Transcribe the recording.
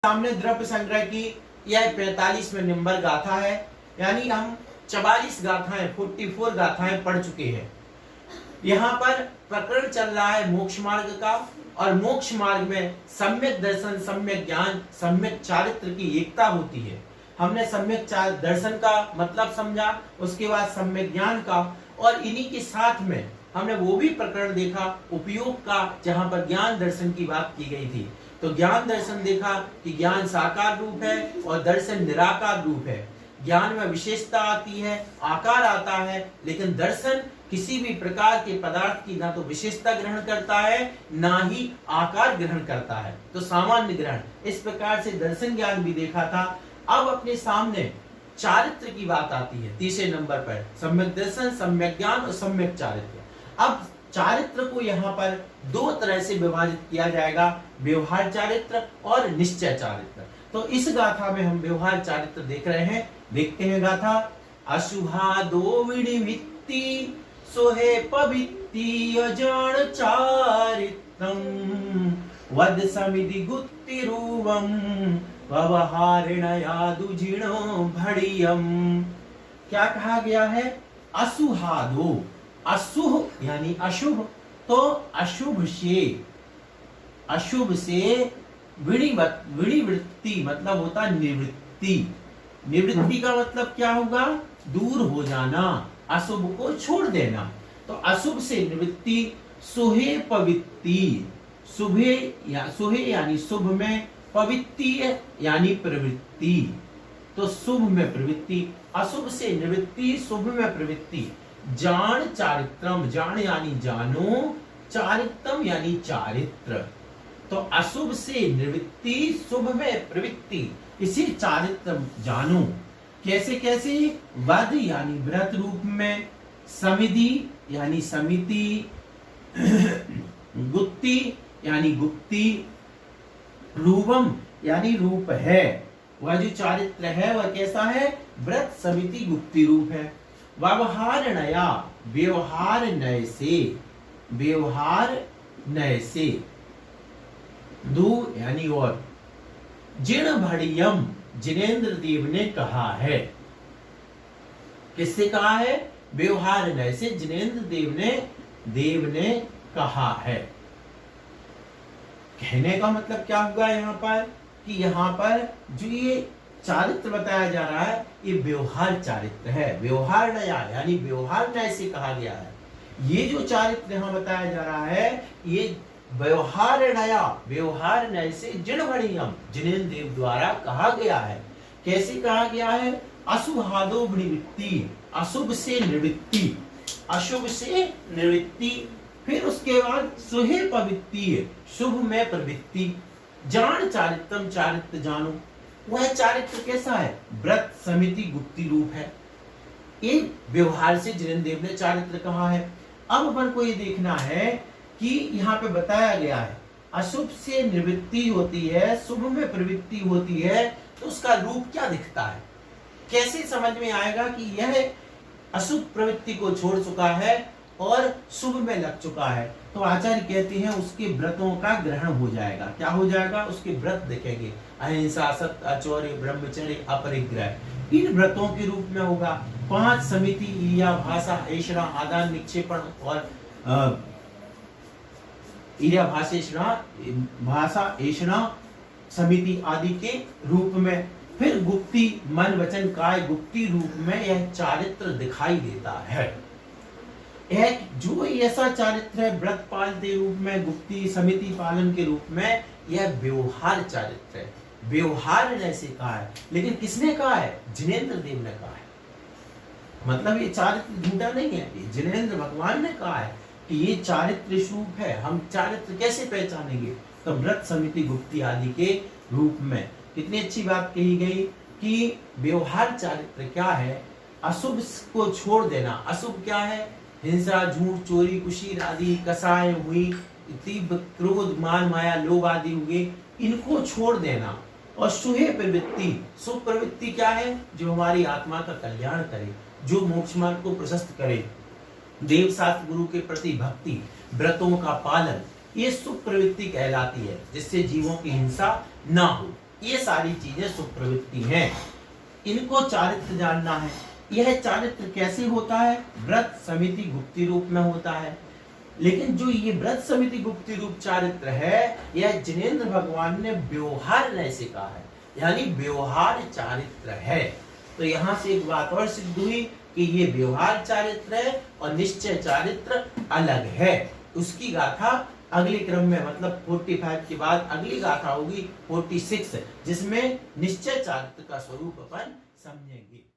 सामने द्रव्य संग्रह की यह 45वें नंबर गाथा है। यानी हम 44 गाथाएं 44 गाथाएं पढ़ चुके हैं। यहाँ पर प्रकरण चल रहा है मोक्ष मार्ग का, और मोक्ष मार्ग में सम्यक दर्शन, सम्यक ज्ञान, सम्यक चारित्र की एकता होती है। हमने सम्यक दर्शन का मतलब समझा, उसके बाद सम्यक ज्ञान का, और इन्हीं के साथ में हमने वो भी प्रकरण देखा उपयोग का, जहां पर ज्ञान दर्शन की बात की गई थी। तो ज्ञान दर्शन देखा कि ज्ञान साकार रूप है और दर्शन निराकार रूप है। ज्ञान में विशेषता आती है, आकार आता है, लेकिन दर्शन किसी भी प्रकार के पदार्थ की ना तो विशेषता ग्रहण करता है ना ही आकार ग्रहण करता है, तो सामान्य ग्रहण। इस प्रकार से दर्शन ज्ञान भी देखा था। अब अपने सामने चारित्र की बात आती है तीसरे नंबर पर, सम्यक दर्शन, सम्यक ज्ञान और सम्यक चारित्र। अब चारित्र को यहाँ पर दो तरह से विभाजित किया जाएगा, व्यवहार चारित्र और निश्चय चारित्र। तो इस गाथा में हम व्यवहार चारित्र देख रहे हैं। देखते हैं गाथा। अशुभा दो विनिवित्ति सोहे पवित्ति अजान चारित्रम वद समिति गुत्तिरूवम व्यवहारेण यादुजिणो भड़ियम। क्या कहा गया है? असुहादो, असुह यानी अशुभ, तो अशुभ से विनिवृत्ति मतलब होता निवृत्ति। निवृत्ति का मतलब क्या होगा? दूर हो जाना, अशुभ को छोड़ देना। तो अशुभ से निवृत्ति। सुहे पवित्ति, सुहे यानी शुभ में, पवित्ति यानी प्रवृत्ति, तो शुभ में प्रवृत्ति, अशुभ से निवृत्ति, शुभ में प्रवृत्ति। जान चारित्रम, जान यानी जानो, चारित्रम यानी चारित्र। तो अशुभ से निवृत्ति, शुभ में प्रवृत्ति, इसी चारित्र जानो। कैसे कैसे? वध यानी व्रत रूप में, समिधि यानी समिति, गुप्ति यानी गुप्ति, रूपम यानी रूप है। वह जो चारित्र है वह कैसा है? व्रत, समिति, गुप्ति रूप है। व्यवहार नया, व्यवहार नय से, व्यवहार नय से, दो यानी और। जिण भड़ियम, जिनेन्द्र देव ने कहा है। किससे कहा है? व्यवहार नय से जिनेन्द्र देव ने कहा है। कहने का मतलब क्या हुआ यहाँ पर कि यहाँ पर जो ये चारित्र बताया जा रहा है ये व्यवहार चारित्र है। व्यवहार नया यानी व्यवहार नय से कहा गया है। ये जो चारित्र यहाँ बताया जा रहा है ये व्यवहार नया, व्यवहार नय से जिण भड़ियम, जिनेन्द्र देव द्वारा कहा गया है। कैसे कहा गया है? अशुभादो निवृत्ति, अशुभ से निवृत्ति, अशुभ से निवृत्ति। फिर उसके बाद सुहे पवित्ति, शुभ में प्रवृत्ति। जान चारित्रम, चारित्र जानो। वह चारित्र कैसा है? व्रत, समिति, गुप्ति रूप है। ये व्यवहार से जिनेन्द्र देव ने चारित्र कहा है। अब अपन को ये देखना है कि यहाँ पे बताया गया है अशुभ से निवृत्ति होती है, शुभ में प्रवृत्ति होती है, तो उसका रूप क्या दिखता है? कैसे समझ में आएगा कि यह अशुभ प्रवृत्ति को छोड़ चुका है और शुभ में लग चुका है? तो आचार्य कहते हैं उसके व्रतों का ग्रहण हो जाएगा। क्या हो जाएगा? उसके व्रत दिखेंगे। अहिंसा, सत्य, अचौर्य, ब्रह्मचर्य, अपरिग्रह, इन व्रतों के रूप में होगा। 5 समिति, ईर्ष्या, भाषा, ऐषणा, आदान निक्षेपण और ईर्ष्या, भाषा, ऐषणा, समिति आदि के रूप में। फिर गुप्ति, मन, वचन, काय, गुप्ति रूप में यह चारित्र दिखाई देता है। एक जो ऐसा चारित्र है व्रत पालते रूप में, गुप्ति, समिति पालन के रूप में, यह व्यवहार चारित्र है। व्यवहार जैसे कहा है, लेकिन किसने कहा है? जिनेन्द्र देव ने कहा है। मतलब ये चारित्र झूठा नहीं है, ये जिनेन्द्र भगवान ने कहा है कि ये चारित्र स्वरूप है। हम चारित्र कैसे पहचानेंगे? तो व्रत, समिति, गुप्ति आदि के रूप में। कितनी अच्छी बात कही गई कि व्यवहार चारित्र क्या है? अशुभ को छोड़ देना। अशुभ क्या है? हिंसा, झूठ, चोरी, कुशीर आदि कसाय हुई, तीव्र क्रोध, मान, माया, लोभ आदि हुए, इनको छोड़ देना। और सुहे प्रवृत्ति, शुभ प्रवृत्ति क्या है? जो हमारी आत्मा का कल्याण करे, जो मोक्ष मार्ग को प्रशस्त करे, देव शास्त्र गुरु के प्रति भक्ति, व्रतों का पालन, ये शुभ प्रवृत्ति कहलाती है, जिससे जीवों की हिंसा ना हो। ये सारी चीजें सुप्रवृत्ति हैं। इनको चारित्र जानना है। यह चारित्र कैसे होता है? व्रत समिति गुप्ती रूप में होता है। लेकिन जो ये व्रत समिति गुप्ती रूप चारित्र है, यह जिनेंद्र भगवान ने व्यवहार नय से कहा है, यानी व्यवहार चारित्र है। तो यहाँ से एक बात और सिद्ध हुई कि ये व्यवहार चारित्र है और निश्चय चारित्र अलग है। उसकी गाथा अगले क्रम में, मतलब 45 के बाद अगली गाथा होगी 46, जिसमें निश्चय चारित्र का स्वरूप अपन समझेंगे।